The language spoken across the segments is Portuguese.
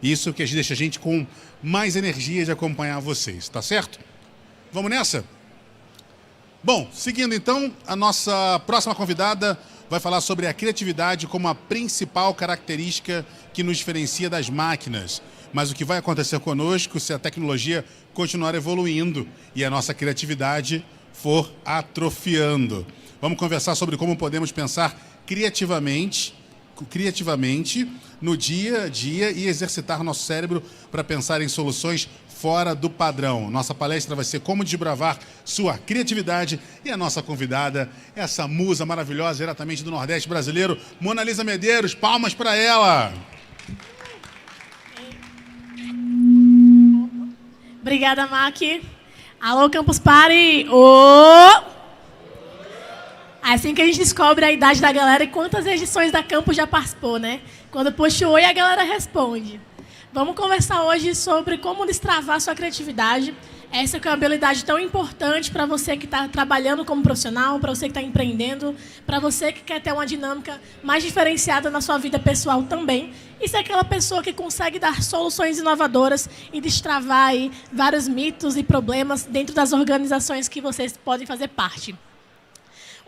Isso que deixa a gente com mais energia de acompanhar vocês, tá certo? Vamos nessa? Bom, seguindo então, a nossa próxima convidada vai falar sobre a criatividade como a principal característica que nos diferencia das máquinas. Mas o que vai acontecer conosco se a tecnologia continuar evoluindo e a nossa criatividade for atrofiando? Vamos conversar sobre como podemos pensar criativamente no dia a dia e exercitar nosso cérebro para pensar em soluções fora do padrão. Nossa palestra vai ser como desbravar sua criatividade e a nossa convidada, essa musa maravilhosa diretamente do Nordeste brasileiro, Monalisa Medeiros. Palmas para ela! Obrigada, Mac. Alô, Campus Party! Ô! Assim que a gente descobre a idade da galera e quantas edições da Campus já participou, né? Quando puxa o oi, a galera responde. Vamos conversar hoje sobre como destravar sua criatividade. Essa que é uma habilidade tão importante para você que está trabalhando como profissional, para você que está empreendendo, para você que quer ter uma dinâmica mais diferenciada na sua vida pessoal também. E ser aquela pessoa que consegue dar soluções inovadoras e destravar aí vários mitos e problemas dentro das organizações que vocês podem fazer parte.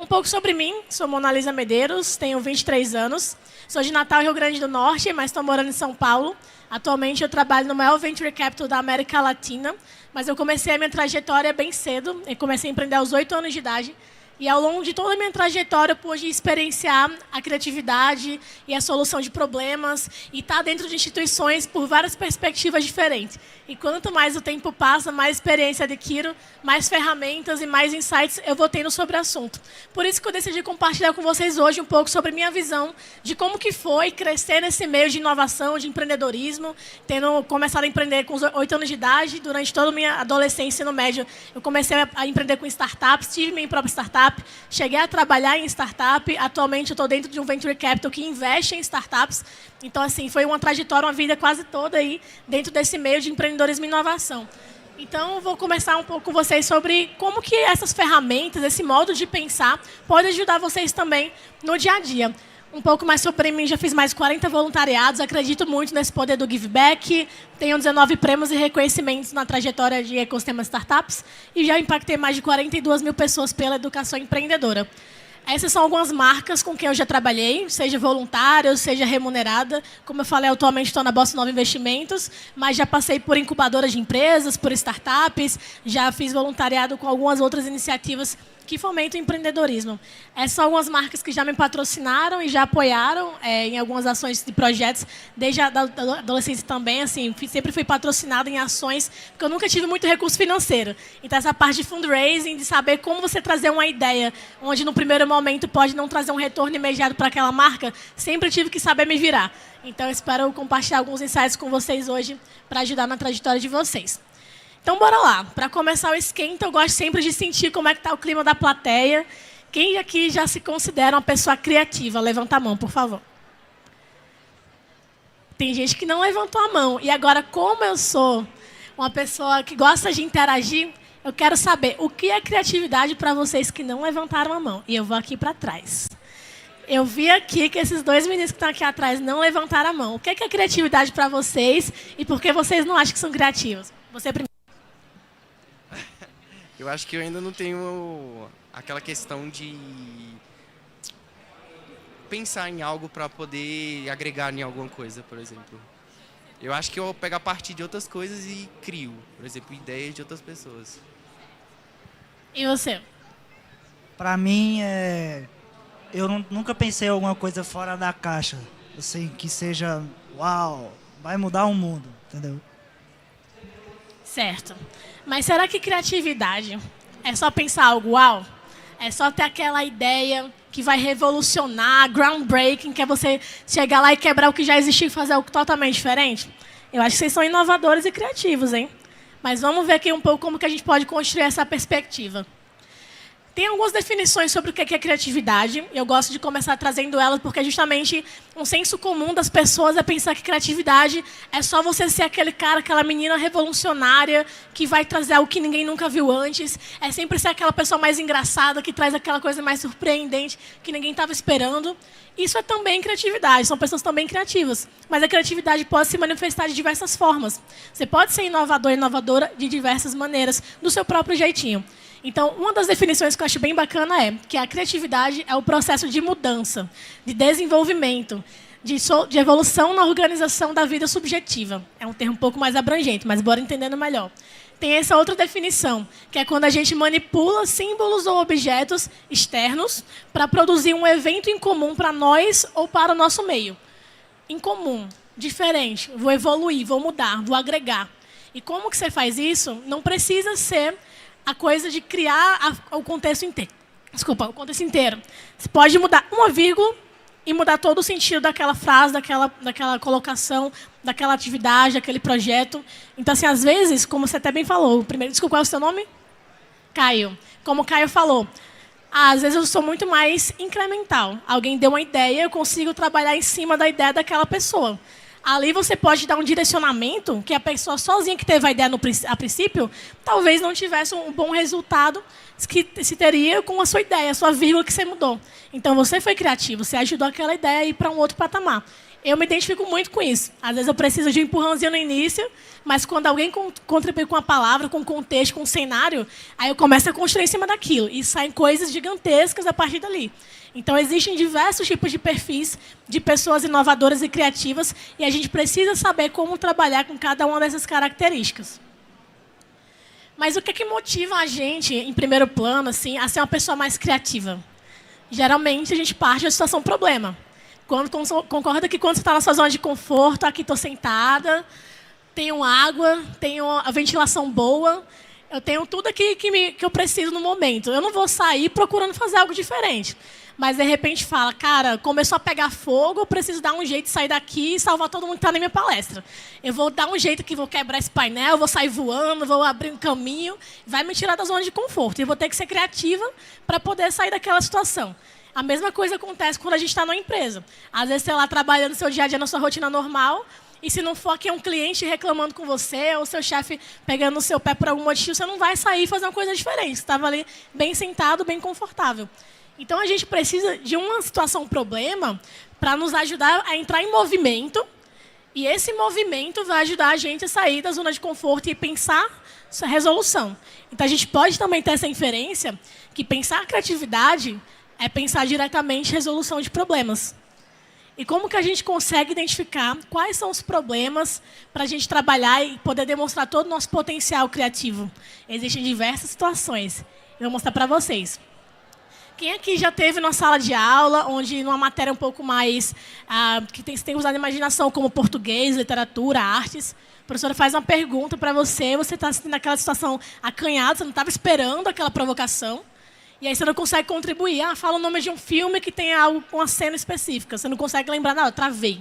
Um pouco sobre mim, sou Monalisa Medeiros, tenho 23 anos, sou de Natal, Rio Grande do Norte, mas estou morando em São Paulo. Atualmente eu trabalho no maior Venture Capital da América Latina, mas eu comecei a minha trajetória bem cedo, eu comecei a empreender aos 8 anos de idade, e ao longo de toda a minha trajetória eu pude experienciar a criatividade e a solução de problemas e estar dentro de instituições por várias perspectivas diferentes. E quanto mais o tempo passa, mais experiência adquiro, mais ferramentas e mais insights eu vou tendo sobre o assunto. Por isso que eu decidi compartilhar com vocês hoje um pouco sobre minha visão de como que foi crescer nesse meio de inovação, de empreendedorismo, tendo começado a empreender com 8 anos de idade. Durante toda a minha adolescência e ensino médio, eu comecei a empreender com startups, tive minha própria startup, cheguei a trabalhar em startup. Atualmente eu estou dentro de um Venture Capital que investe em startups. Então, assim, foi uma trajetória, uma vida quase toda aí dentro desse meio de empreendedorismo e inovação. Então, eu vou começar um pouco com vocês sobre como que essas ferramentas, esse modo de pensar, pode ajudar vocês também no dia a dia. Um pouco mais sobre mim, já fiz mais de 40 voluntariados, acredito muito nesse poder do give back, tenho 19 prêmios e reconhecimentos na trajetória de ecossistema startups e já impactei mais de 42 mil pessoas pela educação empreendedora. Essas são algumas marcas com quem eu já trabalhei, seja voluntária ou seja remunerada. Como eu falei, atualmente estou na Bossa Nova Investimentos, mas já passei por incubadoras de empresas, por startups, já fiz voluntariado com algumas outras iniciativas que fomentam o empreendedorismo. Essas são algumas marcas que já me patrocinaram e já apoiaram em algumas ações de projetos, desde a adolescência também. Assim, sempre fui patrocinada em ações, porque eu nunca tive muito recurso financeiro. Então, essa parte de fundraising, de saber como você trazer uma ideia, onde no primeiro momento pode não trazer um retorno imediato para aquela marca, sempre tive que saber me virar. Então, eu espero compartilhar alguns insights com vocês hoje para ajudar na trajetória de vocês. Então, bora lá. Para começar o esquenta, eu gosto sempre de sentir como é que está o clima da plateia. Quem aqui já se considera uma pessoa criativa? Levanta a mão, por favor. Tem gente que não levantou a mão. E agora, como eu sou uma pessoa que gosta de interagir, eu quero saber o que é criatividade para vocês que não levantaram a mão. E eu vou aqui para trás. Eu vi aqui que esses dois meninos que estão aqui atrás não levantaram a mão. O que é criatividade para vocês e por que vocês não acham que são criativos? Você primeiro. Eu acho que eu ainda não tenho aquela questão de pensar em algo para poder agregar em alguma coisa, por exemplo. Eu acho que eu pego a partir de outras coisas e crio, por exemplo, ideias de outras pessoas. E você? Para mim, eu nunca pensei em alguma coisa fora da caixa, assim, que seja, uau, vai mudar o mundo, entendeu? Certo. Mas será que criatividade é só pensar algo uau? É só ter aquela ideia que vai revolucionar, groundbreaking, que é você chegar lá e quebrar o que já existia e fazer algo totalmente diferente? Eu acho que vocês são inovadores e criativos, hein? Mas vamos ver aqui um pouco como que a gente pode construir essa perspectiva. Tem algumas definições sobre o que é criatividade. Eu gosto de começar trazendo elas, porque justamente um senso comum das pessoas é pensar que criatividade é só você ser aquele cara, aquela menina revolucionária que vai trazer algo que ninguém nunca viu antes. É sempre ser aquela pessoa mais engraçada, que traz aquela coisa mais surpreendente, que ninguém estava esperando. Isso é também criatividade, são pessoas também criativas. Mas a criatividade pode se manifestar de diversas formas. Você pode ser inovador, inovadora de diversas maneiras, do seu próprio jeitinho. Então, uma das definições que eu acho bem bacana é que a criatividade é o processo de mudança, de desenvolvimento, de evolução na organização da vida subjetiva. É um termo um pouco mais abrangente, mas bora entendendo melhor. Tem essa outra definição, que é quando a gente manipula símbolos ou objetos externos para produzir um evento em comum para nós ou para o nosso meio. Em comum, diferente, vou evoluir, vou mudar, vou agregar. E como que você faz isso? Não precisa ser a coisa de criar o contexto inteiro. Desculpa, o contexto inteiro. Você pode mudar uma vírgula e mudar todo o sentido daquela frase, daquela colocação, daquela atividade, daquele projeto. Então, assim, às vezes, como você até bem falou, primeiro, desculpa, qual é o seu nome? Caio. Como o Caio falou, às vezes eu sou muito mais incremental. Alguém deu uma ideia, eu consigo trabalhar em cima da ideia daquela pessoa. Ali você pode dar um direcionamento que a pessoa sozinha que teve a ideia a princípio, talvez não tivesse um bom resultado que se teria com a sua ideia, a sua vírgula que você mudou. Então, você foi criativo, você ajudou aquela ideia a ir para um outro patamar. Eu me identifico muito com isso. Às vezes eu preciso de um empurrãozinho no início, mas quando alguém contribui com a palavra, com o contexto, com o cenário, aí eu começo a construir em cima daquilo. E saem coisas gigantescas a partir dali. Então, existem diversos tipos de perfis de pessoas inovadoras e criativas, e a gente precisa saber como trabalhar com cada uma dessas características. Mas o que motiva a gente, em primeiro plano, assim, a ser uma pessoa mais criativa? Geralmente, a gente parte da situação problema. Concorda que quando você está na sua zona de conforto, aqui estou sentada, tenho água, tenho a ventilação boa, eu tenho tudo aqui que eu preciso no momento. Eu não vou sair procurando fazer algo diferente. Mas, de repente, fala, cara, começou a pegar fogo, eu preciso dar um jeito de sair daqui e salvar todo mundo que está na minha palestra. Eu vou dar um jeito que vou quebrar esse painel, vou sair voando, vou abrir um caminho, vai me tirar da zona de conforto. E eu vou ter que ser criativa para poder sair daquela situação. A mesma coisa acontece quando a gente está numa empresa. Às vezes, você está lá trabalhando no seu dia a dia, na sua rotina normal, e se não for que é um cliente reclamando com você, ou seu chefe pegando no seu pé por algum motivo, você não vai sair e fazer uma coisa diferente. Você estava ali bem sentado, bem confortável. Então, a gente precisa de uma situação, um problema, para nos ajudar a entrar em movimento. E esse movimento vai ajudar a gente a sair da zona de conforto e pensar essa resolução. Então, a gente pode também ter essa inferência que pensar criatividade é pensar diretamente resolução de problemas. E como que a gente consegue identificar quais são os problemas para a gente trabalhar e poder demonstrar todo o nosso potencial criativo? Existem diversas situações. Eu vou mostrar para vocês. Quem aqui já teve numa sala de aula, onde numa matéria um pouco mais, que tem usado a imaginação, como português, literatura, artes, a professora faz uma pergunta para você, você está naquela situação acanhada, você não estava esperando aquela provocação, e aí você não consegue contribuir. Fala o nome de um filme que tem algo com uma cena específica, você não consegue lembrar nada, travei.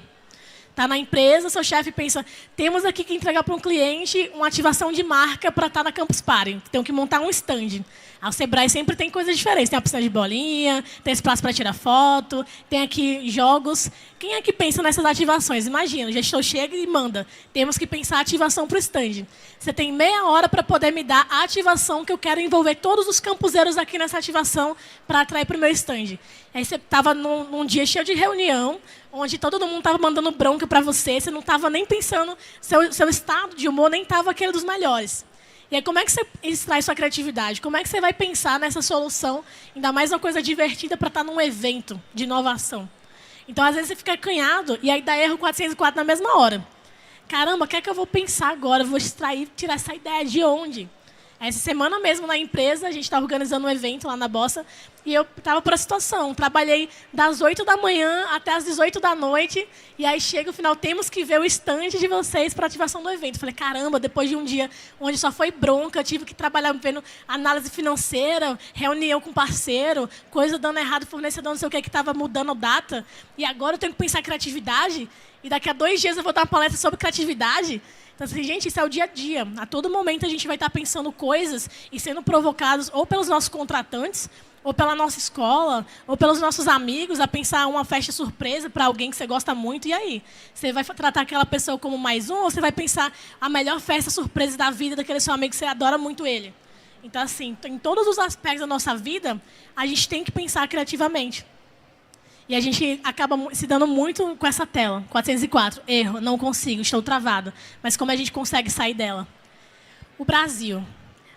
Está na empresa, seu chefe pensa, temos aqui que entregar para um cliente uma ativação de marca para estar na Campus Party. Tem que montar um stand. O Sebrae sempre tem coisas diferentes. Tem a piscina de bolinha, tem espaço para tirar foto, tem aqui jogos. Quem é que pensa nessas ativações? Imagina, o gestor chega e manda. Temos que pensar a ativação para o stand. Você tem meia hora para poder me dar a ativação que eu quero envolver todos os campuseiros aqui nessa ativação para atrair para o meu stand. Aí você estava num dia cheio de reunião, onde todo mundo estava mandando bronca para você, você não estava nem pensando, seu estado de humor nem estava aquele dos melhores. E aí, como é que você extrai sua criatividade? Como é que você vai pensar nessa solução, ainda mais uma coisa divertida para estar num evento de inovação? Então, às vezes, você fica acanhado e aí dá erro 404 na mesma hora. Caramba, o que é que eu vou pensar agora? Eu vou extrair, tirar essa ideia de onde? Essa semana mesmo na empresa, a gente está organizando um evento lá na Bossa, e eu estava por a situação. Trabalhei das 8 da manhã até as 18 da noite, e aí chega o final, temos que ver o stand de vocês para a ativação do evento. Falei, caramba, depois de um dia onde só foi bronca, tive que trabalhar vendo análise financeira, reunião com parceiro, coisa dando errado, fornecedor não sei o que estava mudando a data, e agora eu tenho que pensar criatividade, e daqui a 2 dias eu vou dar uma palestra sobre criatividade. Então, assim, gente, isso é o dia a dia. A todo momento a gente vai estar pensando coisas e sendo provocados ou pelos nossos contratantes, ou pela nossa escola, ou pelos nossos amigos, a pensar uma festa surpresa para alguém que você gosta muito. E aí? Você vai tratar aquela pessoa como mais um, ou você vai pensar a melhor festa surpresa da vida daquele seu amigo que você adora muito ele? Então, assim, em todos os aspectos da nossa vida, a gente tem que pensar criativamente. E a gente acaba se dando muito com essa tela. 404, erro, não consigo, estou travado. Mas como a gente consegue sair dela? O Brasil.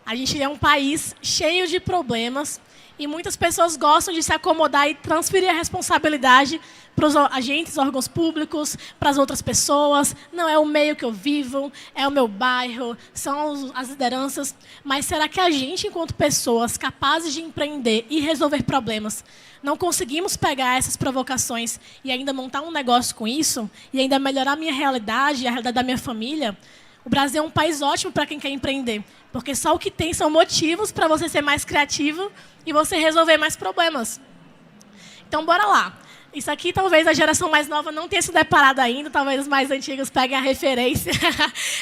A gente é um país cheio de problemas e muitas pessoas gostam de se acomodar e transferir a responsabilidade para os agentes, órgãos públicos, para as outras pessoas. Não, é o meio que eu vivo, é o meu bairro, são as lideranças. Mas será que a gente, enquanto pessoas capazes de empreender e resolver problemas, não conseguimos pegar essas provocações e ainda montar um negócio com isso? E ainda melhorar a minha realidade e a realidade da minha família? O Brasil é um país ótimo para quem quer empreender, porque só o que tem são motivos para você ser mais criativo e você resolver mais problemas. Então, bora lá. Isso aqui, talvez a geração mais nova não tenha se deparado ainda, talvez os mais antigos peguem a referência.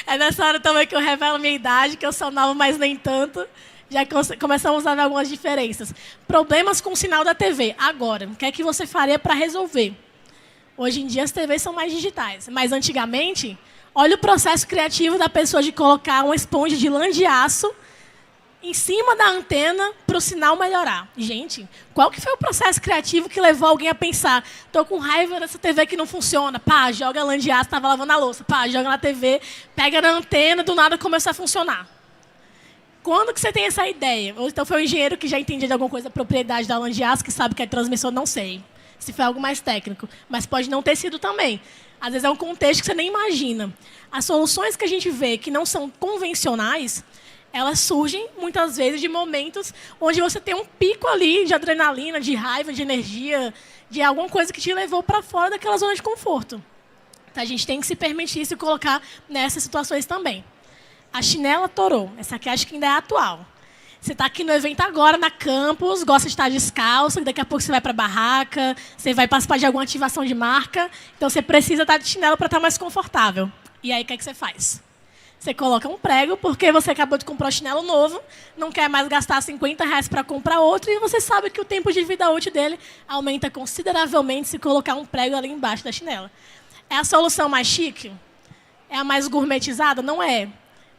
É nessa hora também que eu revelo minha idade, que eu sou nova, mas nem tanto. Já começamos a ver algumas diferenças. Problemas com o sinal da TV. Agora, o que é que você faria para resolver? Hoje em dia, as TVs são mais digitais, mas antigamente... Olha o processo criativo da pessoa de colocar uma esponja de lã de aço em cima da antena para o sinal melhorar. Gente, qual que foi o processo criativo que levou alguém a pensar, estou com raiva dessa TV que não funciona, pá, joga lã de aço, estava lavando a louça, pá, joga na TV, pega na antena, do nada começou a funcionar. Quando que você tem essa ideia? Ou então foi o engenheiro que já entendia de alguma coisa a propriedade da lã de aço, que sabe que é transmissor, não sei. Se foi algo mais técnico, mas pode não ter sido também. Às vezes é um contexto que você nem imagina. As soluções que a gente vê que não são convencionais, elas surgem muitas vezes de momentos onde você tem um pico ali de adrenalina, de raiva, de energia, de alguma coisa que te levou para fora daquela zona de conforto. Então, a gente tem que se permitir se colocar nessas situações também. A chinela torou. Essa aqui acho que ainda é atual. Você está aqui no evento agora, na campus, gosta de estar descalço, daqui a pouco você vai para a barraca, você vai participar de alguma ativação de marca, então você precisa estar de chinelo para estar mais confortável. E aí, o que é que você faz? Você coloca um prego, porque você acabou de comprar um chinelo novo, não quer mais gastar R$50 para comprar outro, e você sabe que o tempo de vida útil dele aumenta consideravelmente se colocar um prego ali embaixo da chinela. É a solução mais chique? É a mais gourmetizada? Não é.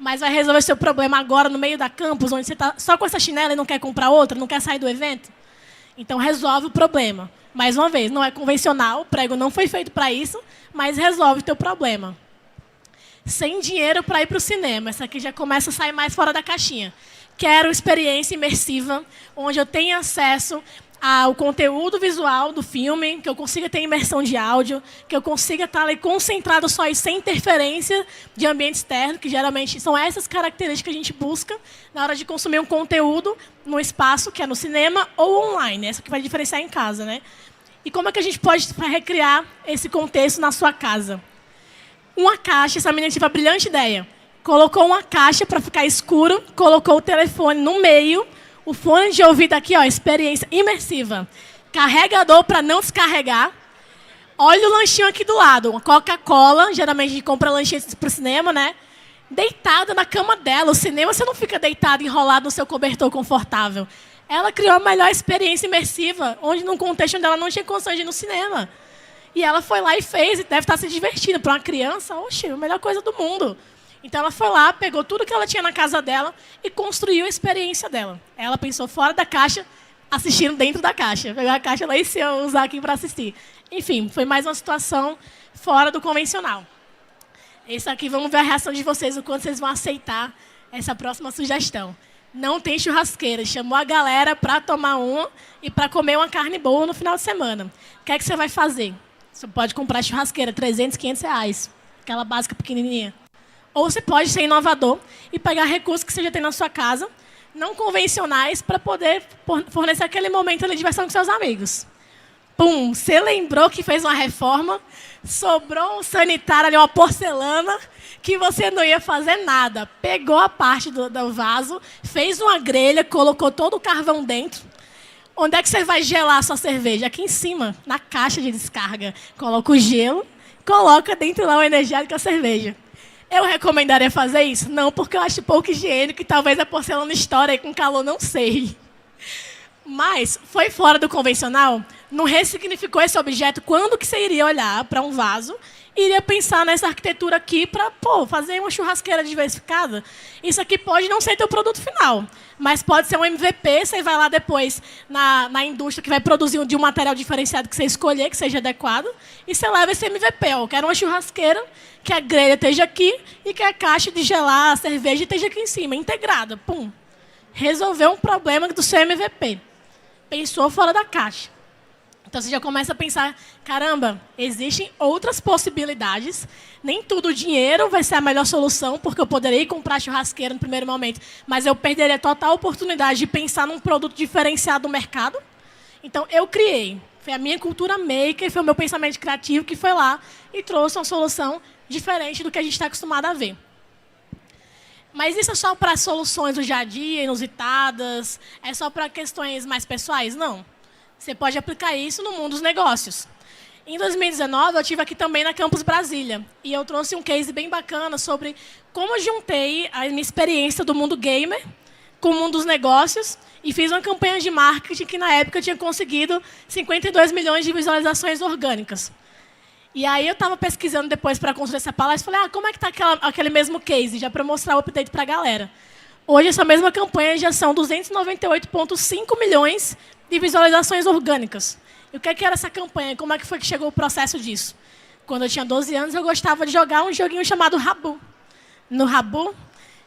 Mas vai resolver seu problema agora no meio da campus, onde você está só com essa chinela e não quer comprar outra, não quer sair do evento? Então, resolve o problema. Mais uma vez, não é convencional, o prego não foi feito para isso, mas resolve o teu problema. Sem dinheiro para ir para o cinema. Essa aqui já começa a sair mais fora da caixinha. Quero experiência imersiva, onde eu tenha acesso ao conteúdo visual do filme, que eu consiga ter imersão de áudio, que eu consiga estar ali concentrado só e sem interferência de ambiente externo, que geralmente são essas características que a gente busca na hora de consumir um conteúdo no espaço, que é no cinema, ou online. Essa que vai diferenciar em casa, né? E como é que a gente pode recriar esse contexto na sua casa? Uma caixa, essa menina teve a brilhante ideia. Colocou uma caixa para ficar escuro, colocou o telefone no meio, o fone de ouvido aqui, ó, experiência imersiva. Carregador para não descarregar. Olha o lanchinho aqui do lado. Uma Coca-Cola, geralmente a gente compra lanchinhos para o cinema, né? Deitada na cama dela. O cinema você não fica deitado, enrolado no seu cobertor confortável. Ela criou a melhor experiência imersiva, onde num contexto onde ela não tinha condições de ir no cinema. E ela foi lá e fez, e deve estar se divertindo. Para uma criança, oxe, a melhor coisa do mundo. Então, ela foi lá, pegou tudo que ela tinha na casa dela e construiu a experiência dela. Ela pensou fora da caixa, assistindo dentro da caixa. Pegou a caixa lá e se eu usar aqui para assistir. Enfim, foi mais uma situação fora do convencional. Esse aqui, vamos ver a reação de vocês, o quanto vocês vão aceitar essa próxima sugestão. Não tem churrasqueira. Chamou a galera para tomar uma e para comer uma carne boa no final de semana. O que é que você vai fazer? Você pode comprar churrasqueira, R$300, R$500. Aquela básica pequenininha. Ou você pode ser inovador e pegar recursos que você já tem na sua casa, não convencionais, para poder fornecer aquele momento de diversão com seus amigos. Pum, você lembrou que fez uma reforma, sobrou um sanitário ali, uma porcelana, que você não ia fazer nada. Pegou a parte do vaso, fez uma grelha, colocou todo o carvão dentro. Onde é que você vai gelar a sua cerveja? Aqui em cima, na caixa de descarga. Coloca o gelo, coloca dentro lá o energético e a cerveja. Eu recomendaria fazer isso? Não, porque eu acho pouco higiênico e talvez a porcelana estoure com calor, não sei. Mas foi fora do convencional, não ressignificou esse objeto. Quando que você iria olhar para um vaso e iria pensar nessa arquitetura aqui para fazer uma churrasqueira diversificada? Isso aqui pode não ser teu produto final, mas pode ser um MVP. Você vai lá depois na indústria que vai produzir de um material diferenciado que você escolher, que seja adequado, e você leva esse MVP. Eu quero uma churrasqueira que a grelha esteja aqui e que a caixa de gelar, a cerveja esteja aqui em cima, integrada. Pum. Resolveu um problema do seu MVP. Pensou fora da caixa. Então, você já começa a pensar, caramba, existem outras possibilidades. Nem tudo o dinheiro vai ser a melhor solução, porque eu poderia comprar churrasqueira no primeiro momento, mas eu perderia total oportunidade de pensar num produto diferenciado do mercado. Então, eu criei. Foi a minha cultura maker, foi o meu pensamento criativo que foi lá e trouxe uma solução diferente do que a gente está acostumado a ver. Mas isso é só para soluções do dia a dia, inusitadas? É só para questões mais pessoais? Não. Você pode aplicar isso no mundo dos negócios. Em 2019, eu estive aqui também na Campus Brasília. E eu trouxe um case bem bacana sobre como eu juntei a minha experiência do mundo gamer com o mundo dos negócios e fiz uma campanha de marketing que, na época, tinha conseguido 52 milhões de visualizações orgânicas. E aí eu estava pesquisando depois para construir essa palestra e falei, como é que está aquele mesmo case, já para mostrar o update para a galera. Hoje, essa mesma campanha já são 298,5 milhões de visualizações orgânicas. E o que era essa campanha? Como é que foi que chegou o processo disso? Quando eu tinha 12 anos, eu gostava de jogar um joguinho chamado Rabu. No Rabu,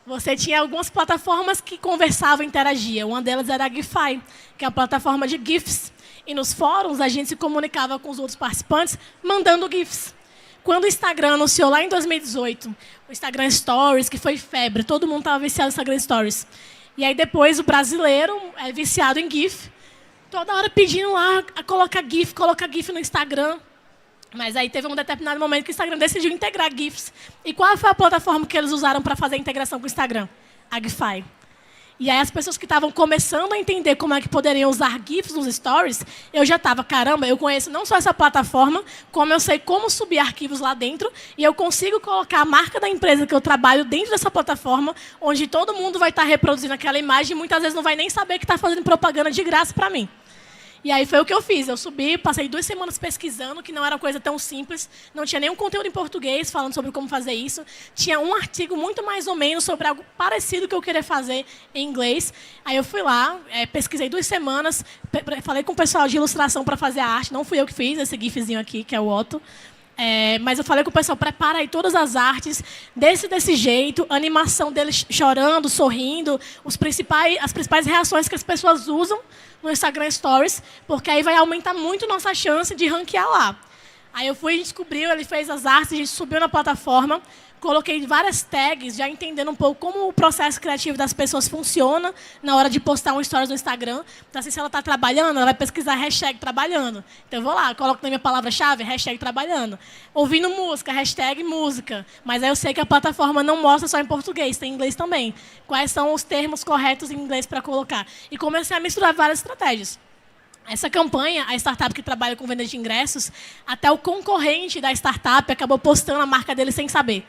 você tinha algumas plataformas que conversavam e interagiam. Uma delas era a Gify, que é a plataforma de GIFs. E nos fóruns, a gente se comunicava com os outros participantes mandando GIFs. Quando o Instagram anunciou lá em 2018, o Instagram Stories, que foi febre, todo mundo estava viciado no Instagram Stories. E aí depois o brasileiro é viciado em GIF, toda hora pedindo lá, coloca GIF no Instagram. Mas aí teve um determinado momento que o Instagram decidiu integrar GIFs. E qual foi a plataforma que eles usaram para fazer a integração com o Instagram? A Gify. E aí as pessoas que estavam começando a entender como é que poderiam usar GIFs nos stories, eu já estava, caramba, eu conheço não só essa plataforma, como eu sei como subir arquivos lá dentro, e eu consigo colocar a marca da empresa que eu trabalho dentro dessa plataforma, onde todo mundo vai estar reproduzindo aquela imagem e muitas vezes não vai nem saber que está fazendo propaganda de graça para mim. E aí foi o que eu fiz. Eu subi, passei 2 semanas pesquisando, que não era uma coisa tão simples. Não tinha nenhum conteúdo em português falando sobre como fazer isso. Tinha um artigo muito mais ou menos sobre algo parecido que eu queria fazer em inglês. Aí eu fui lá, pesquisei 2 semanas, falei com o pessoal de ilustração para fazer a arte. Não fui eu que fiz esse gifzinho aqui, que é o Otto. Mas eu falei com o pessoal, prepara aí todas as artes, desse jeito, a animação deles chorando, sorrindo, as principais reações que as pessoas usam no Instagram Stories, porque aí vai aumentar muito nossa chance de ranquear lá. Aí eu fui e descobriu, ele fez as artes, a gente subiu na plataforma, coloquei várias tags, já entendendo um pouco como o processo criativo das pessoas funciona na hora de postar um stories no Instagram. Então, assim, se ela está trabalhando, ela vai pesquisar hashtag trabalhando. Então, eu vou lá, coloco na minha palavra-chave, hashtag trabalhando. Ouvindo música, hashtag música. Mas aí eu sei que a plataforma não mostra só em português, tem em inglês também. Quais são os termos corretos em inglês para colocar? E comecei a misturar várias estratégias. Essa campanha, a startup que trabalha com venda de ingressos, até o concorrente da startup acabou postando a marca dele sem saber.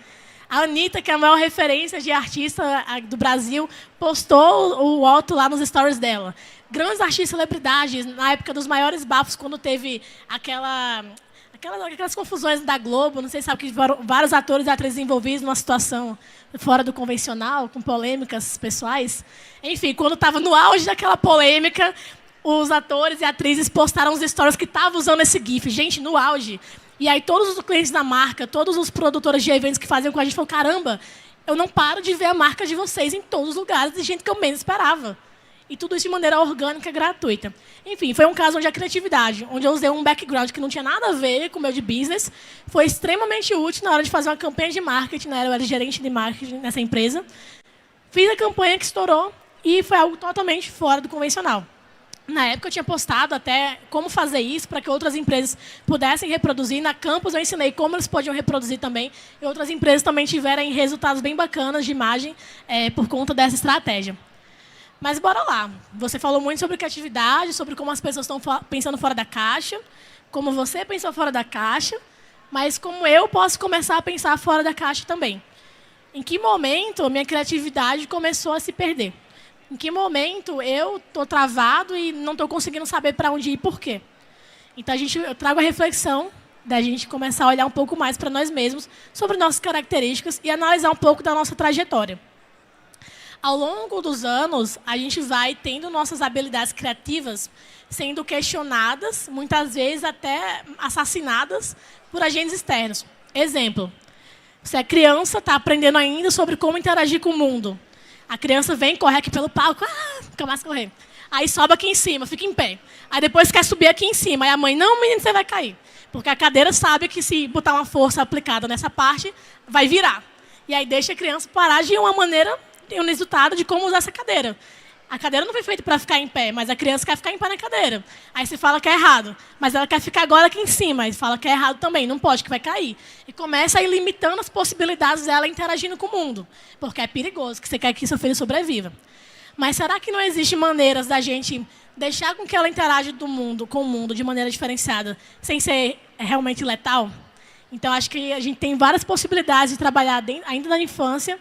A Anitta, que é a maior referência de artista do Brasil, postou o Otto lá nos stories dela. Grandes artistas, celebridades, na época dos maiores bafos, quando teve aquelas confusões da Globo, não sei se sabe que vários atores e atrizes envolvidos numa situação fora do convencional, com polêmicas pessoais. Enfim, quando estava no auge daquela polêmica, os atores e atrizes postaram os stories que estavam usando esse GIF. Gente, no auge. E aí todos os clientes da marca, todos os produtores de eventos que faziam com a gente falaram, caramba, eu não paro de ver a marca de vocês em todos os lugares, de gente que eu menos esperava. E tudo isso de maneira orgânica e gratuita. Enfim, foi um caso onde a criatividade, onde eu usei um background que não tinha nada a ver com o meu de business, foi extremamente útil na hora de fazer uma campanha de marketing, né? Eu era gerente de marketing nessa empresa. Fiz a campanha que estourou e foi algo totalmente fora do convencional. Na época, eu tinha postado até como fazer isso para que outras empresas pudessem reproduzir. Na Campus, eu ensinei como eles podiam reproduzir também. E outras empresas também tiveram resultados bem bacanas de imagem por conta dessa estratégia. Mas bora lá. Você falou muito sobre criatividade, sobre como as pessoas estão pensando fora da caixa, como você pensou fora da caixa, mas como eu posso começar a pensar fora da caixa também. Em que momento a minha criatividade começou a se perder? Em que momento eu estou travado e não estou conseguindo saber para onde ir e por quê? Então, eu trago a reflexão da gente começar a olhar um pouco mais para nós mesmos, sobre nossas características e analisar um pouco da nossa trajetória. Ao longo dos anos, a gente vai tendo nossas habilidades criativas sendo questionadas, muitas vezes até assassinadas por agentes externos. Exemplo, você é criança, está aprendendo ainda sobre como interagir com o mundo. A criança vem, corre aqui pelo palco, começa a correr. Aí sobe aqui em cima, fica em pé. Aí depois quer subir aqui em cima. Aí a mãe, não, menino, você vai cair. Porque a cadeira sabe que se botar uma força aplicada nessa parte, vai virar. E aí deixa a criança parar de uma maneira, tem um resultado de como usar essa cadeira. A cadeira não foi feita para ficar em pé, mas a criança quer ficar em pé na cadeira. Aí você fala que é errado, mas ela quer ficar agora aqui em cima. Aí fala que é errado também, não pode, que vai cair. E começa a ir limitando as possibilidades dela interagindo com o mundo. Porque é perigoso, que você quer que seu filho sobreviva. Mas será que não existem maneiras da gente deixar com que ela interaja com o mundo de maneira diferenciada, sem ser realmente letal? Então, acho que a gente tem várias possibilidades de trabalhar ainda na infância.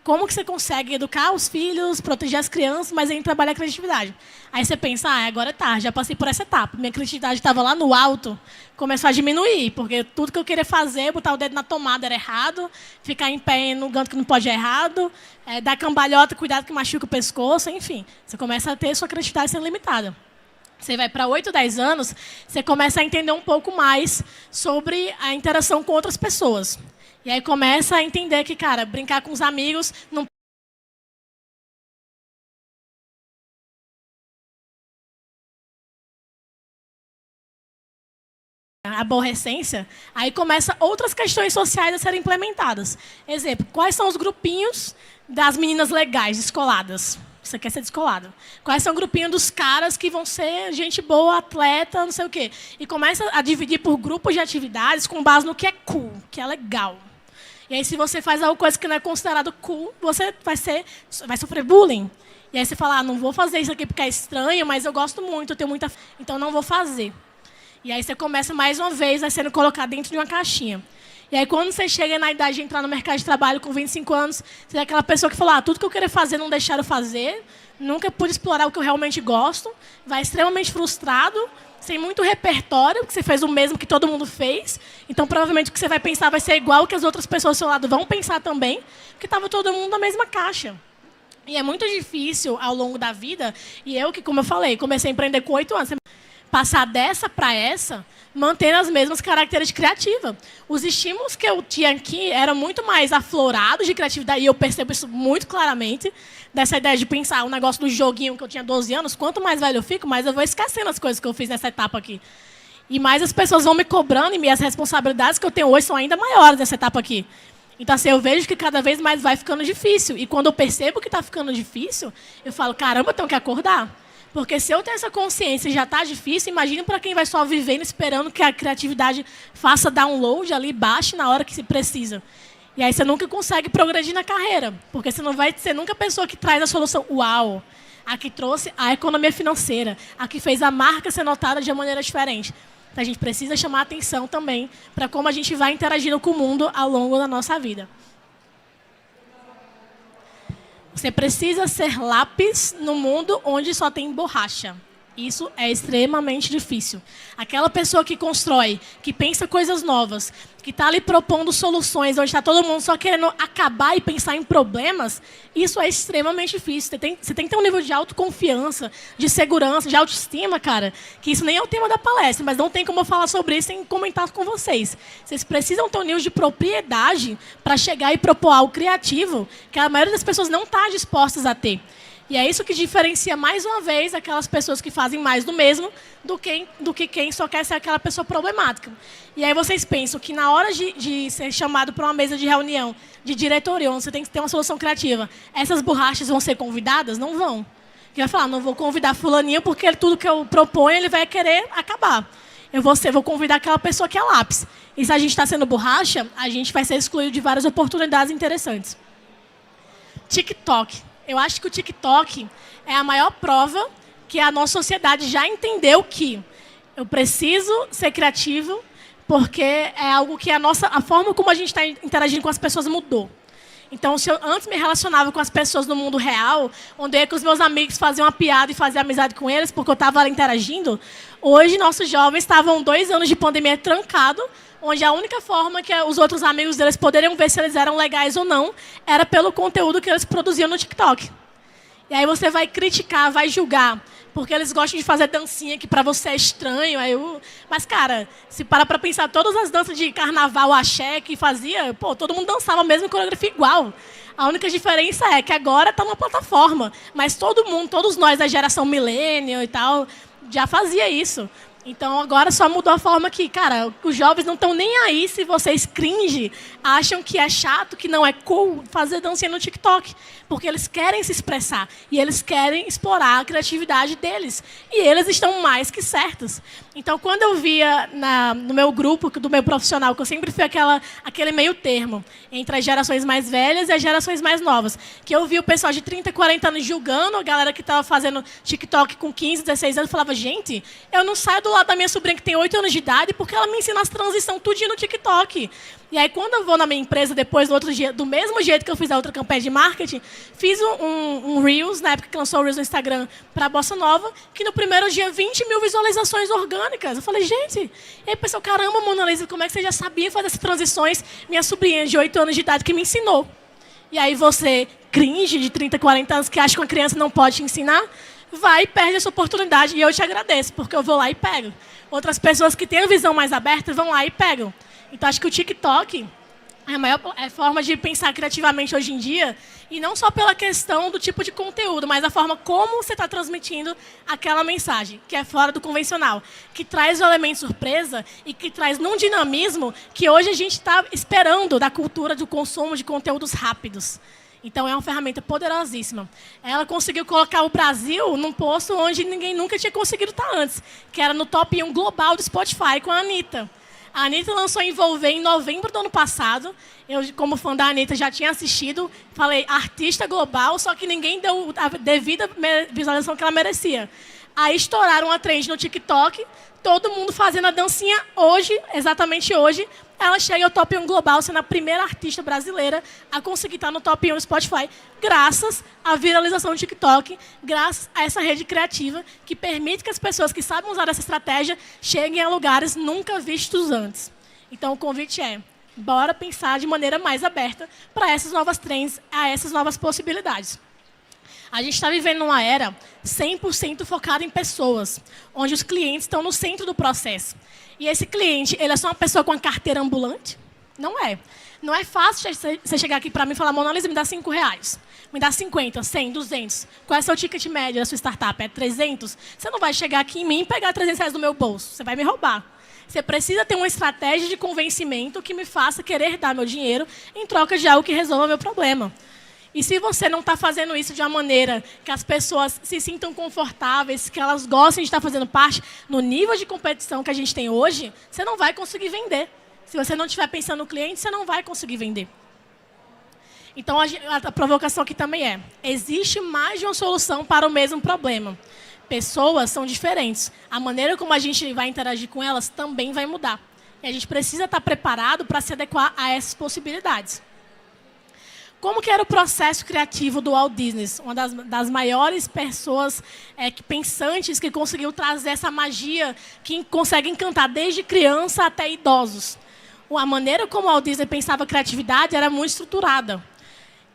Como que você consegue educar os filhos, proteger as crianças, mas ainda trabalhar a criatividade? Aí você pensa, agora é tarde, já passei por essa etapa. Minha criatividade estava lá no alto, começou a diminuir, porque tudo que eu queria fazer, botar o dedo na tomada era errado, ficar em pé no canto que não pode é errado, dar cambalhota, cuidado que machuca o pescoço, enfim. Você começa a ter sua criatividade sendo limitada. Você vai para 8, 10 anos, você começa a entender um pouco mais sobre a interação com outras pessoas. E aí começa a entender que, cara, brincar com os amigos não... A aborrecência, aí começa outras questões sociais a serem implementadas. Exemplo, quais são os grupinhos das meninas legais, descoladas? Você quer ser descolado. Quais são o grupinho dos caras que vão ser gente boa, atleta, não sei o quê. E começa a dividir por grupos de atividades com base no que é cool, que é legal. E aí, se você faz alguma coisa que não é considerado cool, você vai sofrer bullying. E aí você fala, não vou fazer isso aqui porque é estranho, mas eu gosto muito, eu tenho muita... Então, não vou fazer. E aí você começa, mais uma vez, a sendo colocado dentro de uma caixinha. E aí, quando você chega na idade de entrar no mercado de trabalho com 25 anos, você é aquela pessoa que fala, tudo que eu queria fazer, não deixaram fazer, nunca pude explorar o que eu realmente gosto, vai extremamente frustrado, sem muito repertório, porque você fez o mesmo que todo mundo fez. Então, provavelmente, o que você vai pensar vai ser igual que as outras pessoas do seu lado vão pensar também, porque estava todo mundo na mesma caixa. E é muito difícil, ao longo da vida, e eu que, como eu falei, comecei a empreender com 8 anos, passar dessa para essa, mantendo as mesmas características criativas. Os estímulos que eu tinha aqui eram muito mais aflorados de criatividade, e eu percebo isso muito claramente, dessa ideia de pensar o negócio do joguinho que eu tinha 12 anos, quanto mais velho eu fico, mais eu vou esquecendo as coisas que eu fiz nessa etapa aqui. E mais as pessoas vão me cobrando, e minhas responsabilidades que eu tenho hoje são ainda maiores nessa etapa aqui. Então, assim, eu vejo que cada vez mais vai ficando difícil. E quando eu percebo que está ficando difícil, eu falo, caramba, eu tenho que acordar. Porque se eu tenho essa consciência e já está difícil, imagina para quem vai só vivendo esperando que a criatividade faça download ali, baixe na hora que se precisa. E aí você nunca consegue progredir na carreira, porque você não vai ser nunca a pessoa que traz a solução. Uau! A que trouxe a economia financeira, a que fez a marca ser notada de uma maneira diferente. Então, a gente precisa chamar a atenção também para como a gente vai interagindo com o mundo ao longo da nossa vida. Você precisa ser lápis no mundo onde só tem borracha. Isso é extremamente difícil. Aquela pessoa que constrói, que pensa coisas novas, que está ali propondo soluções, onde está todo mundo só querendo acabar e pensar em problemas, isso é extremamente difícil. Você tem que ter um nível de autoconfiança, de segurança, de autoestima, cara, que isso nem é o tema da palestra, mas não tem como eu falar sobre isso sem comentar com vocês. Vocês precisam ter um nível de propriedade para chegar e propor algo criativo que a maioria das pessoas não está dispostas a ter. E é isso que diferencia, mais uma vez, aquelas pessoas que fazem mais do mesmo do que quem só quer ser aquela pessoa problemática. E aí vocês pensam que na hora de ser chamado para uma mesa de reunião de diretoria, onde você tem que ter uma solução criativa, essas borrachas vão ser convidadas? Não vão. E vai falar, não vou convidar fulaninho porque tudo que eu proponho ele vai querer acabar. Eu vou convidar aquela pessoa que é lápis. E se a gente está sendo borracha, a gente vai ser excluído de várias oportunidades interessantes. TikTok. Eu acho que o TikTok é a maior prova que a nossa sociedade já entendeu que eu preciso ser criativo porque é algo que a forma como a gente está interagindo com as pessoas mudou. Então, se eu antes me relacionava com as pessoas no mundo real, onde eu ia com os meus amigos fazer uma piada e fazer amizade com eles, porque eu estava interagindo, hoje nossos jovens estavam 2 anos de pandemia trancado, onde a única forma que os outros amigos deles poderiam ver se eles eram legais ou não era pelo conteúdo que eles produziam no TikTok. E aí você vai criticar, vai julgar, porque eles gostam de fazer dancinha que para você é estranho. Mas, cara, se para pensar, todas as danças de carnaval, axé que fazia, pô, todo mundo dançava a mesma coreografia igual. A única diferença é que agora está numa plataforma, mas todo mundo, todos nós da geração millennial e tal, já fazia isso. Então, agora só mudou a forma que, cara, os jovens não estão nem aí se vocês cringe, acham que é chato, que não é cool fazer dancinha no TikTok. Porque eles querem se expressar e eles querem explorar a criatividade deles. E eles estão mais que certos. Então, quando eu via no meu grupo, do meu profissional, que eu sempre fui aquele meio termo entre as gerações mais velhas e as gerações mais novas, que eu vi o pessoal de 30, 40 anos julgando a galera que estava fazendo TikTok com 15, 16 anos, eu falava, gente, eu não saio do lado da minha sobrinha que tem 8 anos de idade porque ela me ensina as transições tudinho no TikTok. E aí, quando eu vou na minha empresa, depois, no outro dia, do mesmo jeito que eu fiz a outra campanha de marketing, fiz um Reels, na época que lançou o Reels no Instagram, para a Bossa Nova, que no primeiro dia, 20 mil visualizações orgânicas. Eu falei, gente, e aí, pessoal, caramba, Mona Lisa, como é que você já sabia fazer essas transições? Minha sobrinha de 8 anos de idade que me ensinou. E aí, você, cringe, de 30, 40 anos, que acha que uma criança não pode te ensinar, vai e perde essa oportunidade. E eu te agradeço, porque eu vou lá e pego. Outras pessoas que têm a visão mais aberta vão lá e pegam. Então, acho que o TikTok é a maior forma de pensar criativamente hoje em dia, e não só pela questão do tipo de conteúdo, mas a forma como você está transmitindo aquela mensagem, que é fora do convencional, que traz o elemento surpresa e que traz num dinamismo que hoje a gente está esperando da cultura do consumo de conteúdos rápidos. Então, é uma ferramenta poderosíssima. Ela conseguiu colocar o Brasil num posto onde ninguém nunca tinha conseguido estar antes, que era no top 1 global do Spotify com a Anitta. A Anitta lançou Envolver em novembro do ano passado. Eu, como fã da Anitta, já tinha assistido. Falei, artista global, só que ninguém deu a devida visualização que ela merecia. Aí estouraram a trend no TikTok, todo mundo fazendo a dancinha hoje, exatamente hoje. Ela chega ao top 1 global, sendo a primeira artista brasileira a conseguir estar no top 1 do Spotify, graças à viralização do TikTok, graças a essa rede criativa que permite que as pessoas que sabem usar essa estratégia cheguem a lugares nunca vistos antes. Então, o convite é, bora pensar de maneira mais aberta para essas novas trends, a essas novas possibilidades. A gente está vivendo uma era 100% focada em pessoas, onde os clientes estão no centro do processo. E esse cliente, ele é só uma pessoa com uma carteira ambulante? Não é. Não é fácil você chegar aqui para mim e falar, Mona Lisa, me dá R$5, me dá 50, 100, 200. Qual é o seu ticket médio da sua startup? É 300? Você não vai chegar aqui em mim e pegar R$300 do meu bolso. Você vai me roubar. Você precisa ter uma estratégia de convencimento que me faça querer dar meu dinheiro em troca de algo que resolva meu problema. E se você não está fazendo isso de uma maneira que as pessoas se sintam confortáveis, que elas gostem de estar fazendo parte, no nível de competição que a gente tem hoje, você não vai conseguir vender. Se você não estiver pensando no cliente, você não vai conseguir vender. Então, a provocação aqui também é, existe mais de uma solução para o mesmo problema. Pessoas são diferentes. A maneira como a gente vai interagir com elas também vai mudar. E a gente precisa estar preparado para se adequar a essas possibilidades. Como que era o processo criativo do Walt Disney? Uma das maiores pessoas pensantes que conseguiu trazer essa magia que consegue encantar desde criança até idosos. A maneira como o Walt Disney pensava a criatividade era muito estruturada.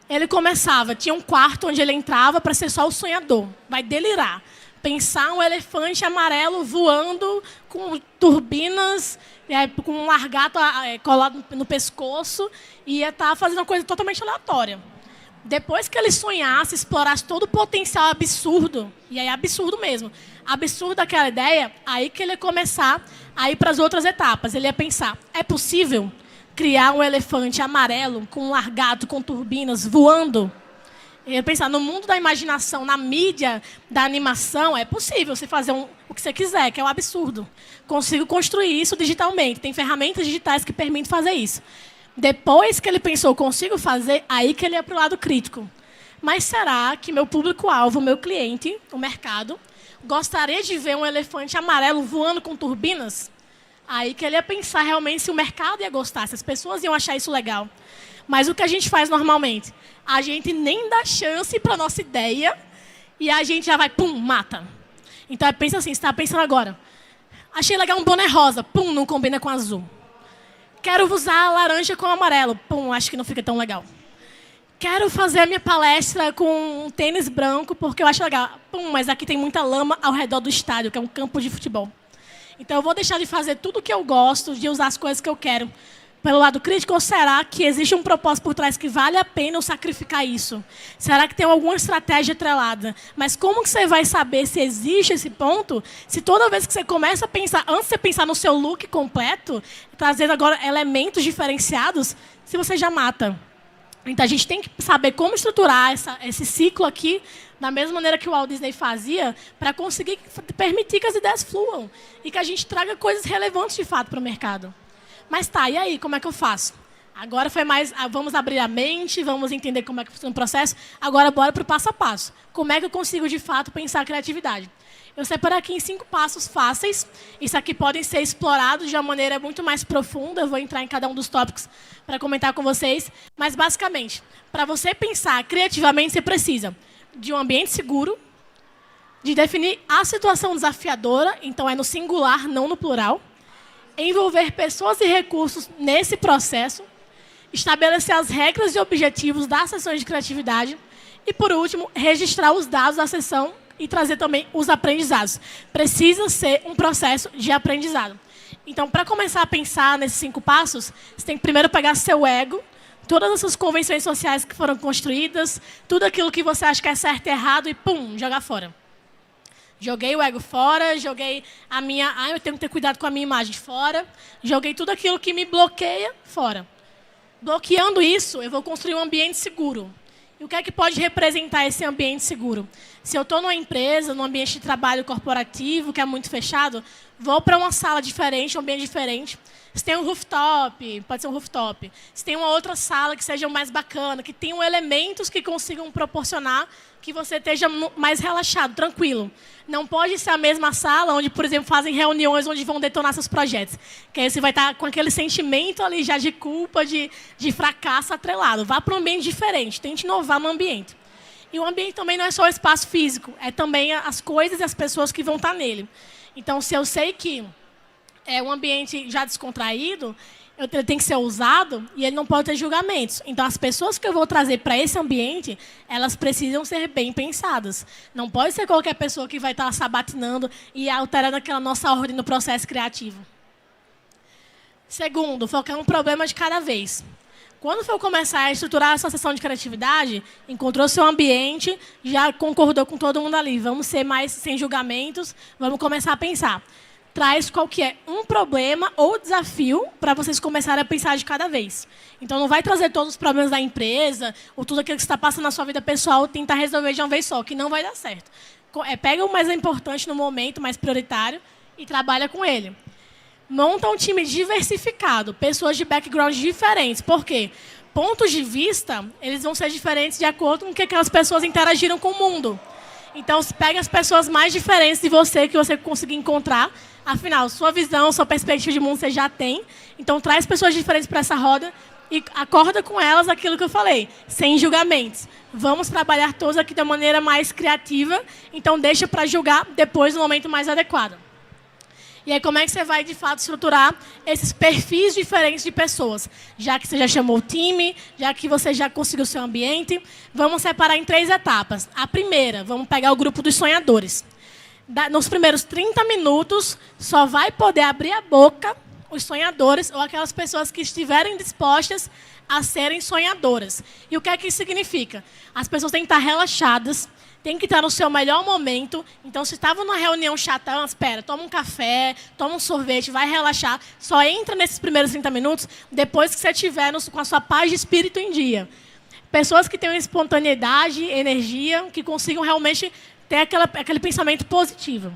Ele começava, tinha um quarto onde ele entrava para ser só o sonhador, vai delirar. Pensar um elefante amarelo voando com turbinas, com um largato colado no pescoço, e ia estar fazendo uma coisa totalmente aleatória. Depois que ele sonhasse, explorasse todo o potencial absurdo, e aí absurdo mesmo, absurdo daquela ideia, aí que ele ia começar a ir para as outras etapas. Ele ia pensar, é possível criar um elefante amarelo com um largato, com turbinas, voando? Ele ia pensar, no mundo da imaginação, na mídia da animação, é possível você fazer o que você quiser, que é um absurdo. Consigo construir isso digitalmente. Tem ferramentas digitais que permitem fazer isso. Depois que ele pensou, consigo fazer, aí que ele ia para o lado crítico. Mas será que meu público-alvo, meu cliente, o mercado, gostaria de ver um elefante amarelo voando com turbinas? Aí que ele ia pensar realmente se o mercado ia gostar, se as pessoas iam achar isso legal. Mas o que a gente faz normalmente? A gente nem dá chance para nossa ideia e a gente já vai, pum, mata. Então, pensa assim, você está pensando agora. Achei legal um boné rosa, pum, não combina com azul. Quero usar laranja com amarelo, pum, acho que não fica tão legal. Quero fazer a minha palestra com um tênis branco, porque eu acho legal. Pum, mas aqui tem muita lama ao redor do estádio, que é um campo de futebol. Então, eu vou deixar de fazer tudo o que eu gosto, de usar as coisas que eu quero, pelo lado crítico, ou será que existe um propósito por trás que vale a pena eu sacrificar isso? Será que tem alguma estratégia atrelada? Mas como que você vai saber se existe esse ponto, se toda vez que você começa a pensar, antes de você pensar no seu look completo, trazendo agora elementos diferenciados, se você já mata? Então, a gente tem que saber como estruturar esse ciclo aqui, da mesma maneira que o Walt Disney fazia, para conseguir permitir que as ideias fluam e que a gente traga coisas relevantes, de fato, para o mercado. Mas tá, e aí, como é que eu faço? Agora foi mais, vamos abrir a mente, vamos entender como é que funciona o processo. Agora, bora para o passo a passo. Como é que eu consigo, de fato, pensar a criatividade? Eu separei aqui em 5 passos fáceis. Isso aqui podem ser explorados de uma maneira muito mais profunda. Eu vou entrar em cada um dos tópicos para comentar com vocês. Mas, basicamente, para você pensar criativamente, você precisa de um ambiente seguro, de definir a situação desafiadora, então é no singular, não no plural, envolver pessoas e recursos nesse processo, estabelecer as regras e objetivos das sessões de criatividade e, por último, registrar os dados da sessão e trazer também os aprendizados. Precisa ser um processo de aprendizado. Então, para começar a pensar nesses 5 passos, você tem que primeiro pegar seu ego, todas essas convenções sociais que foram construídas, tudo aquilo que você acha que é certo e errado e, pum, jogar fora. Joguei o ego fora, joguei a minha... eu tenho que ter cuidado com a minha imagem fora. Joguei tudo aquilo que me bloqueia fora. Bloqueando isso, eu vou construir um ambiente seguro. E o que é que pode representar esse ambiente seguro? Se eu estou numa empresa, num ambiente de trabalho corporativo, que é muito fechado, vou para uma sala diferente, um ambiente diferente. Se tem um rooftop, pode ser um rooftop. Se tem uma outra sala que seja mais bacana, que tenham elementos que consigam proporcionar que você esteja mais relaxado, tranquilo. Não pode ser a mesma sala onde, por exemplo, fazem reuniões onde vão detonar seus projetos. Que aí você vai estar com aquele sentimento ali já de culpa, de fracasso atrelado. Vá para um ambiente diferente, tente inovar no ambiente. E o ambiente também não é só o espaço físico, é também as coisas e as pessoas que vão estar nele. Então, se eu sei que é um ambiente já descontraído, ele tem que ser ousado e ele não pode ter julgamentos. Então, as pessoas que eu vou trazer para esse ambiente, elas precisam ser bem pensadas. Não pode ser qualquer pessoa que vai estar sabatinando e alterando aquela nossa ordem no processo criativo. Segundo, focar um problema de cada vez. Quando for começar a estruturar essa sessão de criatividade, encontrou seu ambiente, já concordou com todo mundo ali. Vamos ser mais sem julgamentos, vamos começar a pensar. Traz qual que é um problema ou desafio para vocês começarem a pensar de cada vez. Então, não vai trazer todos os problemas da empresa ou tudo aquilo que está passando na sua vida pessoal e tentar resolver de uma vez só, que não vai dar certo. Pega o mais importante no momento, mais prioritário, e trabalha com ele. Monta um time diversificado, pessoas de backgrounds diferentes. Por quê? Pontos de vista, eles vão ser diferentes de acordo com o que aquelas pessoas interagiram com o mundo. Então, pega as pessoas mais diferentes de você, que você conseguir encontrar. Afinal, sua visão, sua perspectiva de mundo você já tem. Então, traz pessoas diferentes para essa roda e acorda com elas aquilo que eu falei, sem julgamentos. Vamos trabalhar todos aqui de uma maneira mais criativa. Então, deixa para julgar depois, no momento mais adequado. E aí, como é que você vai, de fato, estruturar esses perfis diferentes de pessoas? Já que você já chamou o time, já que você já conseguiu o seu ambiente, vamos separar em 3 etapas. A primeira, vamos pegar o grupo dos sonhadores. Nos primeiros 30 minutos, só vai poder abrir a boca os sonhadores ou aquelas pessoas que estiverem dispostas a serem sonhadoras. E o que é que isso significa? As pessoas têm que estar relaxadas, tem que estar no seu melhor momento. Então, se estava numa reunião chata, espera, toma um café, toma um sorvete, vai relaxar. Só entra nesses primeiros 30 minutos depois que você estiver com a sua paz de espírito em dia. Pessoas que tenham espontaneidade, energia, que consigam realmente ter aquele pensamento positivo.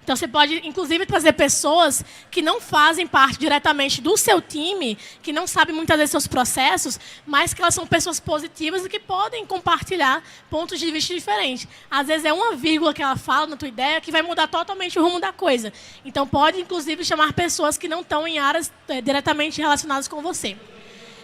Então, você pode, inclusive, trazer pessoas que não fazem parte diretamente do seu time, que não sabem muitas vezes seus processos, mas que elas são pessoas positivas e que podem compartilhar pontos de vista diferentes. Às vezes, é uma vírgula que ela fala na tua ideia que vai mudar totalmente o rumo da coisa. Então, pode, inclusive, chamar pessoas que não estão em áreas diretamente relacionadas com você.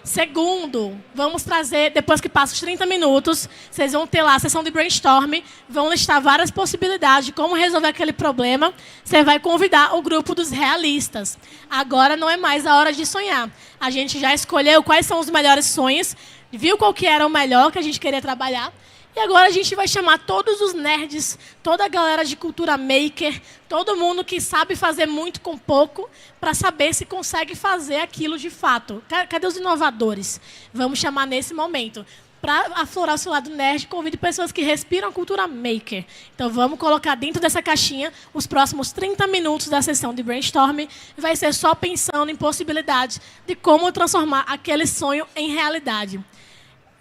Segundo, vamos trazer, depois que passa os 30 minutos, vocês vão ter lá a sessão de brainstorm, vão listar várias possibilidades de como resolver aquele problema. Você vai convidar o grupo dos realistas. Agora não é mais a hora de sonhar. A gente já escolheu quais são os melhores sonhos, viu qual que era o melhor que a gente queria trabalhar. E agora a gente vai chamar todos os nerds, toda a galera de cultura maker, todo mundo que sabe fazer muito com pouco, para saber se consegue fazer aquilo de fato. Cadê os inovadores? Vamos chamar nesse momento. Para aflorar o seu lado nerd, convido pessoas que respiram cultura maker. Então, vamos colocar dentro dessa caixinha os próximos 30 minutos da sessão de brainstorm. Vai ser só pensando em possibilidades de como transformar aquele sonho em realidade.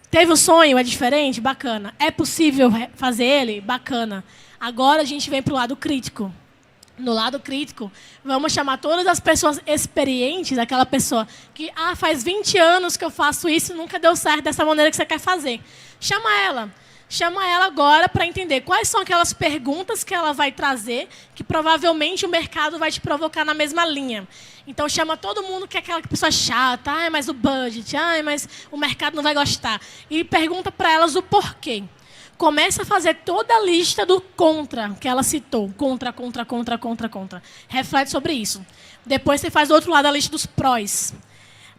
Teve o sonho, é diferente? Bacana. É possível fazer ele? Bacana. Agora a gente vem para o lado crítico. No lado crítico, vamos chamar todas as pessoas experientes, aquela pessoa que faz 20 anos que eu faço isso e nunca deu certo dessa maneira que você quer fazer. Chama ela. Chama ela agora para entender quais são aquelas perguntas que ela vai trazer que provavelmente o mercado vai te provocar na mesma linha. Então, chama todo mundo que é aquela pessoa chata, mas o budget, mas o mercado não vai gostar. E pergunta para elas o porquê. Começa a fazer toda a lista do contra que ela citou. Contra. Reflete sobre isso. Depois você faz do outro lado a lista dos prós.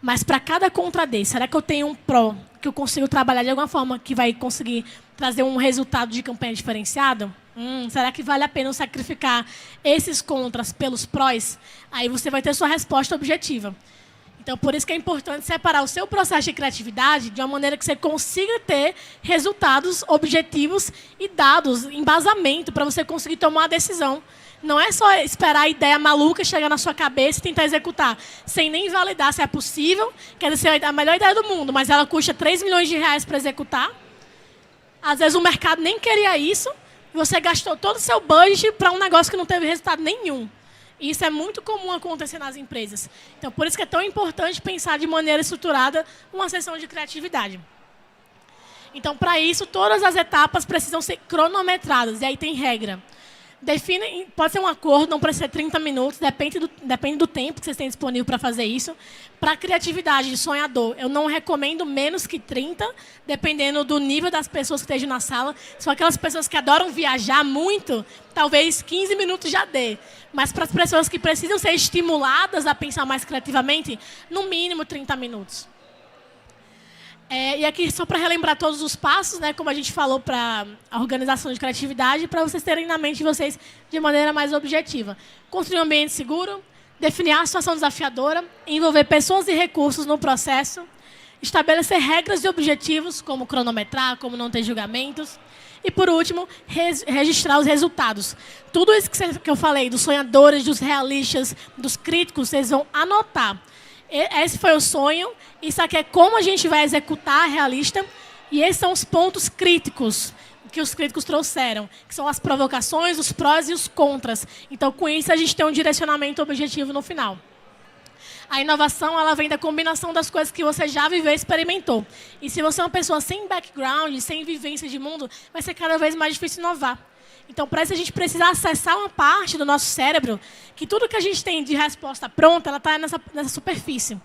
Mas para cada contra desse, será que eu tenho um pró que eu consigo trabalhar de alguma forma que vai conseguir trazer um resultado de campanha diferenciado? Será que vale a pena eu sacrificar esses contras pelos prós? Aí você vai ter sua resposta objetiva. Então, por isso que é importante separar o seu processo de criatividade de uma maneira que você consiga ter resultados objetivos e dados, embasamento, para você conseguir tomar uma decisão. Não é só esperar a ideia maluca chegar na sua cabeça e tentar executar, sem nem validar se é possível. Quer dizer, a melhor ideia do mundo, mas ela custa 3 milhões de reais para executar. Às vezes o mercado nem queria isso, e você gastou todo o seu budget para um negócio que não teve resultado nenhum. E isso é muito comum acontecer nas empresas. Então, por isso que é tão importante pensar de maneira estruturada uma sessão de criatividade. Então, para isso, todas as etapas precisam ser cronometradas, e aí tem regra. Define, pode ser um acordo, não precisa ser 30 minutos, depende do tempo que vocês têm disponível para fazer isso. Para a criatividade de sonhador, eu não recomendo menos que 30, dependendo do nível das pessoas que estejam na sala. São aquelas pessoas que adoram viajar muito, talvez 15 minutos já dê. Mas para as pessoas que precisam ser estimuladas a pensar mais criativamente, no mínimo 30 minutos. E aqui, só para relembrar todos os passos, né, como a gente falou para a organização de criatividade, para vocês terem na mente de vocês de maneira mais objetiva. Construir um ambiente seguro, definir a situação desafiadora, envolver pessoas e recursos no processo, estabelecer regras e objetivos, como cronometrar, como não ter julgamentos, e, por último, registrar os resultados. Tudo isso que eu falei, dos sonhadores, dos realistas, dos críticos, vocês vão anotar. Esse foi o sonho, isso aqui é como a gente vai executar a realista, e esses são os pontos críticos que os críticos trouxeram, que são as provocações, os prós e os contras. Então, com isso, a gente tem um direcionamento objetivo no final. A inovação, ela vem da combinação das coisas que você já viveu e experimentou. E se você é uma pessoa sem background, sem vivência de mundo, vai ser cada vez mais difícil inovar. Então, para isso, a gente precisa acessar uma parte do nosso cérebro que tudo que a gente tem de resposta pronta, ela está nessa superfície.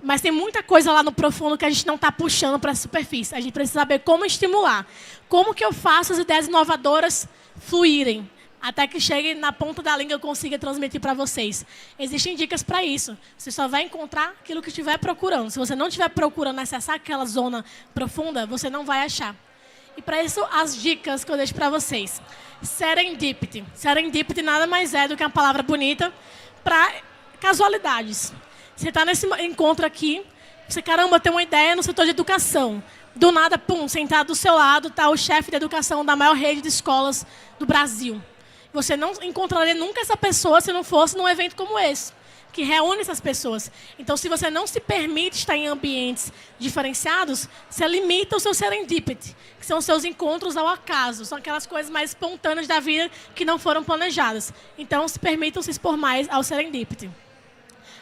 Mas tem muita coisa lá no profundo que a gente não está puxando para a superfície. A gente precisa saber como estimular. Como que eu faço as ideias inovadoras fluírem, até que chegue na ponta da língua e eu consiga transmitir para vocês. Existem dicas para isso. Você só vai encontrar aquilo que estiver procurando. Se você não estiver procurando acessar aquela zona profunda, você não vai achar. E para isso, as dicas que eu deixo para vocês. Serendipity. Serendipity nada mais é do que uma palavra bonita para casualidades. Você está nesse encontro aqui, você, caramba, tem uma ideia no setor de educação. Do nada, pum, sentado do seu lado está o chefe de educação da maior rede de escolas do Brasil. Você não encontraria nunca essa pessoa se não fosse num evento como esse, que reúne essas pessoas. Então, se você não se permite estar em ambientes diferenciados, você limita o seu serendipity, que são os seus encontros ao acaso. São aquelas coisas mais espontâneas da vida que não foram planejadas. Então, se permitam se expor mais ao serendipity.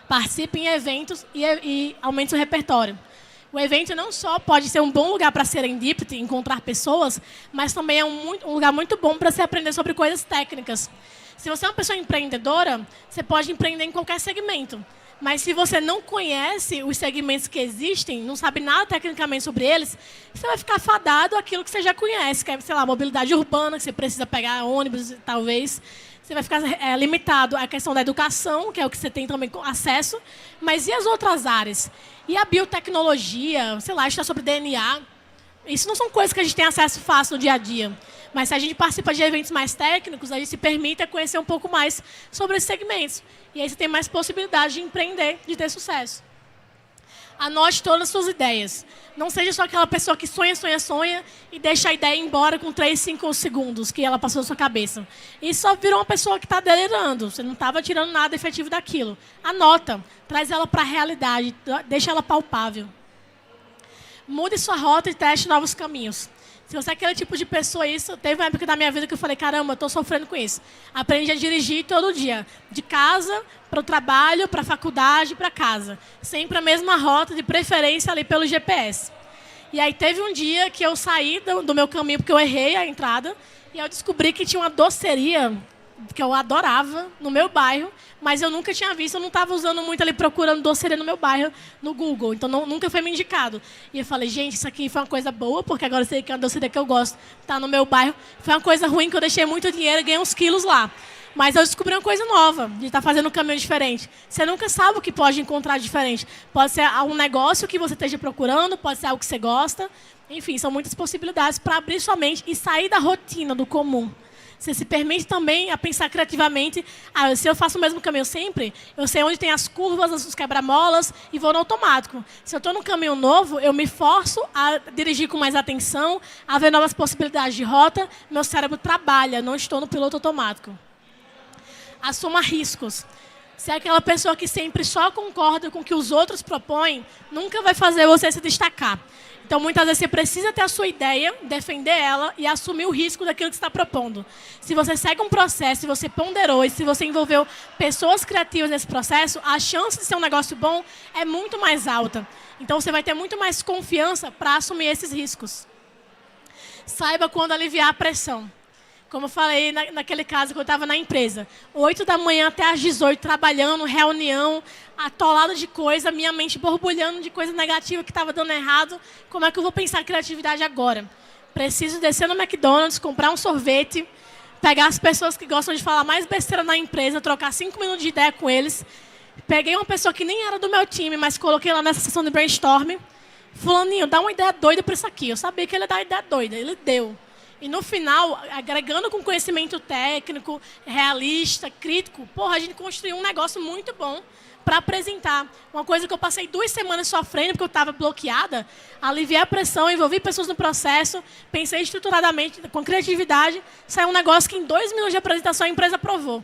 Participe em eventos e aumente seu repertório. O evento não só pode ser um bom lugar para serendipity, encontrar pessoas, mas também é um lugar muito bom para se aprender sobre coisas técnicas. Se você é uma pessoa empreendedora, você pode empreender em qualquer segmento. Mas se você não conhece os segmentos que existem, não sabe nada tecnicamente sobre eles, você vai ficar fadado àquilo que você já conhece, que é, sei lá, mobilidade urbana, que você precisa pegar ônibus, talvez. Você vai ficar limitado à questão da educação, que é o que você tem também acesso. Mas e as outras áreas? E a biotecnologia, sei lá, estudar sobre DNA? Isso não são coisas que a gente tem acesso fácil no dia a dia. Mas se a gente participa de eventos mais técnicos, a gente se permite conhecer um pouco mais sobre esses segmentos. E aí você tem mais possibilidade de empreender, de ter sucesso. Anote todas as suas ideias. Não seja só aquela pessoa que sonha, sonha, sonha e deixa a ideia ir embora com 3, 5 segundos que ela passou na sua cabeça. Isso só virou uma pessoa que está delirando. Você não estava tirando nada efetivo daquilo. Anota. Traz ela para a realidade. Deixa ela palpável. Mude sua rota e teste novos caminhos. Se você é aquele tipo de pessoa, isso teve uma época da minha vida que eu falei, caramba, eu estou sofrendo com isso. Aprendi a dirigir todo dia, de casa para o trabalho, para a faculdade, para casa. Sempre a mesma rota, de preferência ali pelo GPS. E aí teve um dia que eu saí do meu caminho, porque eu errei a entrada, e eu descobri que tinha uma doceria que eu adorava no meu bairro, mas eu nunca tinha visto, eu não estava usando muito ali, procurando doceria no meu bairro, no Google, então nunca foi me indicado. E eu falei, gente, isso aqui foi uma coisa boa, porque agora eu sei que é uma doceria que eu gosto, está no meu bairro. Foi uma coisa ruim, que eu deixei muito dinheiro e ganhei uns quilos lá. Mas eu descobri uma coisa nova, de estar fazendo um caminho diferente. Você nunca sabe o que pode encontrar diferente. Pode ser um negócio que você esteja procurando, pode ser algo que você gosta. Enfim, são muitas possibilidades para abrir sua mente e sair da rotina, do comum. Você se permite também a pensar criativamente. Se eu faço o mesmo caminho sempre, eu sei onde tem as curvas, os quebra-molas e vou no automático. Se eu estou num caminho novo, eu me forço a dirigir com mais atenção, a ver novas possibilidades de rota. Meu cérebro trabalha, não estou no piloto automático. Assuma riscos. Se é aquela pessoa que sempre só concorda com o que os outros propõem, nunca vai fazer você se destacar. Então, muitas vezes, você precisa ter a sua ideia, defender ela e assumir o risco daquilo que você está propondo. Se você segue um processo, se você ponderou e se você envolveu pessoas criativas nesse processo, a chance de ser um negócio bom é muito mais alta. Então, você vai ter muito mais confiança para assumir esses riscos. Saiba quando aliviar a pressão. Como eu falei naquele caso que eu estava na empresa. 8 da manhã até às 18, trabalhando, reunião, atolado de coisa, minha mente borbulhando de coisa negativa que estava dando errado. Como é que eu vou pensar criatividade agora? Preciso descer no McDonald's, comprar um sorvete, pegar as pessoas que gostam de falar mais besteira na empresa, trocar 5 minutos de ideia com eles. Peguei uma pessoa que nem era do meu time, mas coloquei lá nessa sessão de brainstorm. Fulaninho, dá uma ideia doida para isso aqui. Eu sabia que ele ia dar uma ideia doida, ele deu. E no final, agregando com conhecimento técnico, realista, crítico, porra, a gente construiu um negócio muito bom para apresentar. Uma coisa que eu passei 2 semanas sofrendo, porque eu estava bloqueada, aliviei a pressão, envolvi pessoas no processo, pensei estruturadamente, com criatividade, saiu um negócio que em 2 minutos de apresentação a empresa aprovou.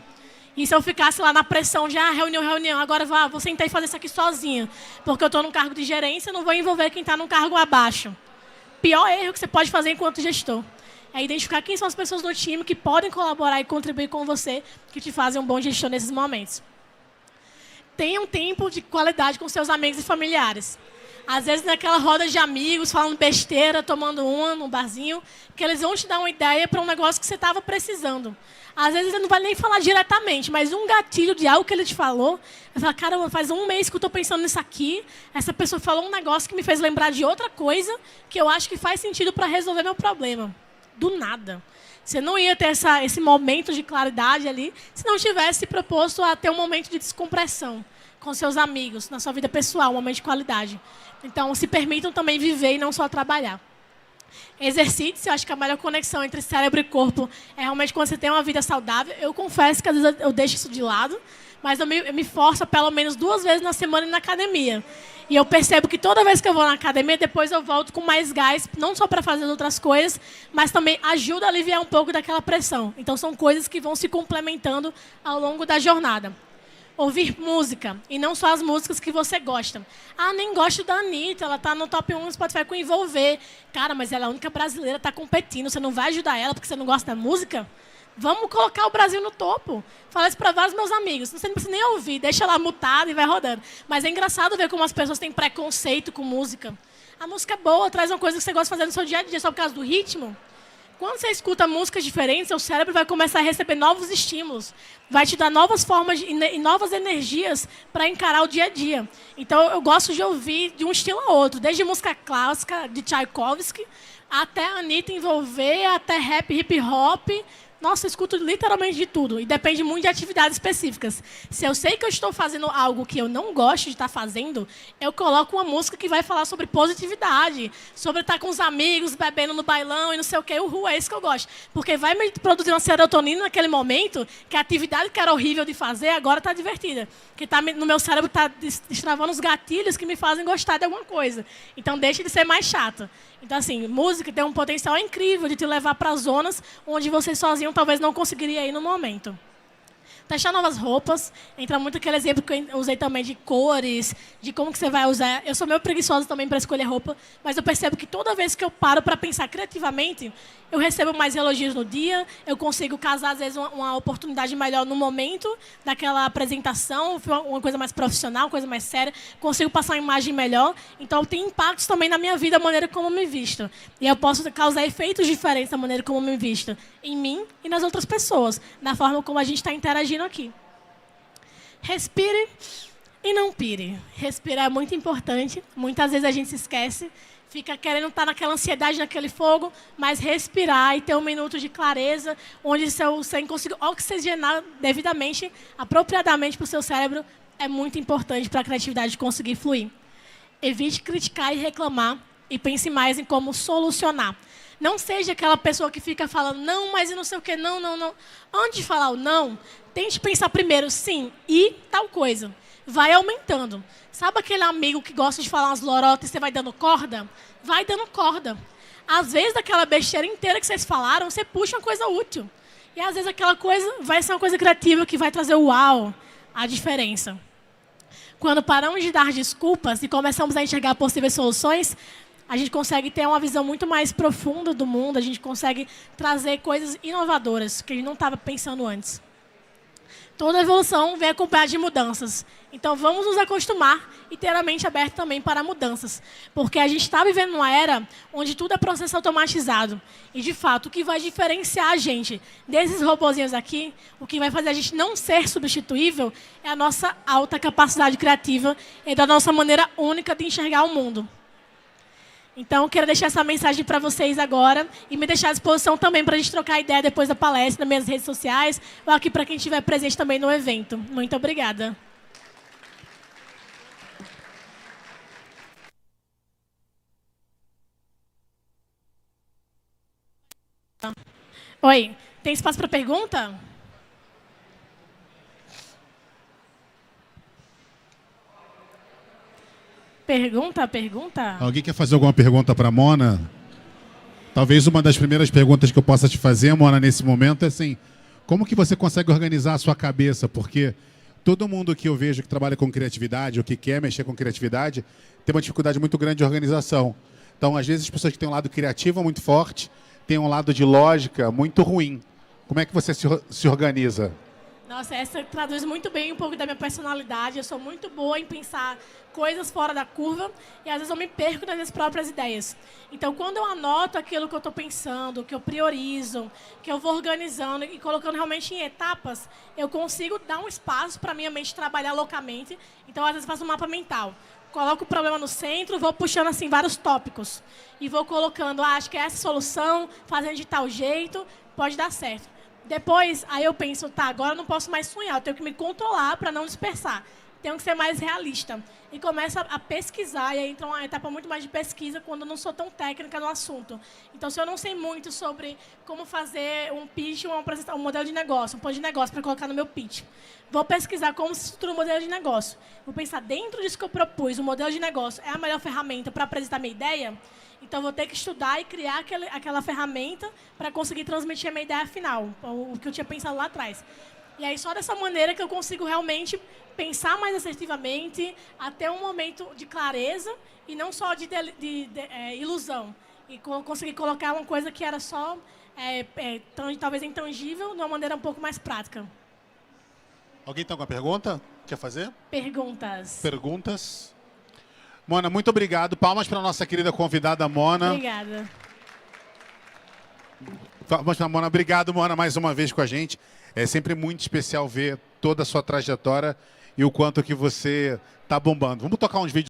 E se eu ficasse lá na pressão, já reunião, agora vou sentar e fazer isso aqui sozinha, porque eu estou num cargo de gerência, não vou envolver quem está num cargo abaixo. Pior erro que você pode fazer enquanto gestor. É identificar quem são as pessoas do time que podem colaborar e contribuir com você, que te fazem um bom gestor nesses momentos. Tenha um tempo de qualidade com seus amigos e familiares. Às vezes, naquela roda de amigos, falando besteira, tomando uma no barzinho, que eles vão te dar uma ideia para um negócio que você estava precisando. Às vezes, ele não vai nem falar diretamente, mas um gatilho de algo que ele te falou, vai falar, caramba, faz 1 mês que eu estou pensando nisso aqui, essa pessoa falou um negócio que me fez lembrar de outra coisa, que eu acho que faz sentido para resolver meu problema. Do nada. Você não ia ter esse momento de claridade ali se não tivesse se proposto a ter um momento de descompressão com seus amigos, na sua vida pessoal, um momento de qualidade. Então, se permitam também viver e não só trabalhar. Exercite-se, eu acho que a melhor conexão entre cérebro e corpo é realmente quando você tem uma vida saudável. Eu confesso que às vezes eu deixo isso de lado, mas eu me forço pelo menos 2 vezes na semana na academia. E eu percebo que toda vez que eu vou na academia, depois eu volto com mais gás, não só para fazer outras coisas, mas também ajuda a aliviar um pouco daquela pressão. Então, são coisas que vão se complementando ao longo da jornada. Ouvir música, e não só as músicas que você gosta. Ah, nem gosto da Anitta, ela está no top 1 no Spotify com Envolver. Cara, mas ela é a única brasileira, está competindo, você não vai ajudar ela porque você não gosta da música? Vamos colocar o Brasil no topo. Falei isso para vários meus amigos. Você não precisa nem ouvir, deixa ela mutada e vai rodando. Mas é engraçado ver como as pessoas têm preconceito com música. A música é boa, traz uma coisa que você gosta de fazer no seu dia a dia, só por causa do ritmo. Quando você escuta músicas diferentes, seu cérebro vai começar a receber novos estímulos, vai te dar novas formas e novas energias para encarar o dia a dia. Então, eu gosto de ouvir de um estilo a outro, desde música clássica de Tchaikovsky, até Anitta envolver, até rap, hip hop. Nossa, eu escuto literalmente de tudo. E depende muito de atividades específicas. Se eu sei que eu estou fazendo algo que eu não gosto de estar fazendo, eu coloco uma música que vai falar sobre positividade, sobre estar com os amigos, bebendo no bailão e não sei o quê. Uhul, é isso que eu gosto. Porque vai me produzir uma serotonina naquele momento que a atividade que era horrível de fazer agora está divertida. Que tá, no meu cérebro está destravando os gatilhos que me fazem gostar de alguma coisa. Então, deixa de ser mais chata. Então, assim, música tem um potencial incrível de te levar para zonas onde você sozinho talvez não conseguiria ir no momento. Testar novas roupas, entra muito aquele exemplo que eu usei também de cores, de como que você vai usar. Eu sou meio preguiçosa também para escolher roupa, mas eu percebo que toda vez que eu paro para pensar criativamente, eu recebo mais elogios no dia, eu consigo casar, às vezes, uma oportunidade melhor no momento daquela apresentação, uma coisa mais profissional, uma coisa mais séria, consigo passar uma imagem melhor. Então, tem impactos também na minha vida, a maneira como eu me visto. E eu posso causar efeitos diferentes na maneira como eu me visto, em mim e nas outras pessoas, na forma como a gente está interagindo aqui. Respire e não pire. Respirar é muito importante. Muitas vezes a gente se esquece, fica querendo estar naquela ansiedade, naquele fogo, mas respirar e ter um minuto de clareza, onde seu sangue consiga oxigenar devidamente, apropriadamente para o seu cérebro, é muito importante para a criatividade conseguir fluir. Evite criticar e reclamar e pense mais em como solucionar. Não seja aquela pessoa que fica falando, não, mas eu não sei o que, não, não, não. Antes de falar o não, tente pensar primeiro, sim, e tal coisa. Vai aumentando. Sabe aquele amigo que gosta de falar umas lorotas e você vai dando corda? Vai dando corda. Às vezes, daquela besteira inteira que vocês falaram, você puxa uma coisa útil. E às vezes aquela coisa vai ser uma coisa criativa que vai trazer o uau, a diferença. Quando paramos de dar desculpas e começamos a enxergar possíveis soluções, a gente consegue ter uma visão muito mais profunda do mundo, a gente consegue trazer coisas inovadoras que a gente não estava pensando antes. Toda evolução vem acompanhada de mudanças. Então, vamos nos acostumar e ter a mente aberta também para mudanças. Porque a gente está vivendo numa era onde tudo é processo automatizado. E, de fato, o que vai diferenciar a gente desses robozinhos aqui, o que vai fazer a gente não ser substituível, é a nossa alta capacidade criativa e da nossa maneira única de enxergar o mundo. Então, eu quero deixar essa mensagem para vocês agora e me deixar à disposição também para a gente trocar ideia depois da palestra nas minhas redes sociais ou aqui para quem estiver presente também no evento. Muito obrigada. Oi, tem espaço para pergunta? Pergunta? Alguém quer fazer alguma pergunta para a Mona? Talvez uma das primeiras perguntas que eu possa te fazer, Mona, nesse momento é assim, como que você consegue organizar a sua cabeça? Porque todo mundo que eu vejo que trabalha com criatividade ou que quer mexer com criatividade tem uma dificuldade muito grande de organização. Então, às vezes, as pessoas que têm um lado criativo muito forte têm um lado de lógica muito ruim. Como é que você se organiza? Nossa, essa traduz muito bem um pouco da minha personalidade. Eu sou muito boa em pensar coisas fora da curva e, às vezes, eu me perco nas minhas próprias ideias. Então, quando eu anoto aquilo que eu estou pensando, que eu priorizo, que eu vou organizando e colocando realmente em etapas, eu consigo dar um espaço para a minha mente trabalhar loucamente. Então, às vezes, faço um mapa mental. Coloco o problema no centro, vou puxando assim vários tópicos. E vou colocando, acho que é essa solução, fazendo de tal jeito, pode dar certo. Depois, aí eu penso, tá, agora eu não posso mais sonhar, eu tenho que me controlar para não dispersar. Tenho que ser mais realista. E começo a pesquisar, e aí entra uma etapa muito mais de pesquisa quando eu não sou tão técnica no assunto. Então, se eu não sei muito sobre como fazer um pitch, um modelo de negócio, um plano de negócio para colocar no meu pitch, vou pesquisar como se estrutura um modelo de negócio. Vou pensar, dentro disso que eu propus, o modelo de negócio é a melhor ferramenta para apresentar minha ideia? Então, vou ter que estudar e criar aquela ferramenta para conseguir transmitir a minha ideia final, o que eu tinha pensado lá atrás. E aí, só dessa maneira que eu consigo realmente pensar mais assertivamente, até um momento de clareza e não só de ilusão. E conseguir colocar uma coisa que era só, talvez intangível, de uma maneira um pouco mais prática. Alguém tem alguma pergunta? Quer fazer? Perguntas. Mona, muito obrigado. Palmas para a nossa querida convidada, Mona. Obrigada. Vamos lá, Mona. Obrigado, Mona, mais uma vez com a gente. É sempre muito especial ver toda a sua trajetória e o quanto que você tá bombando. Vamos tocar uns vídeos.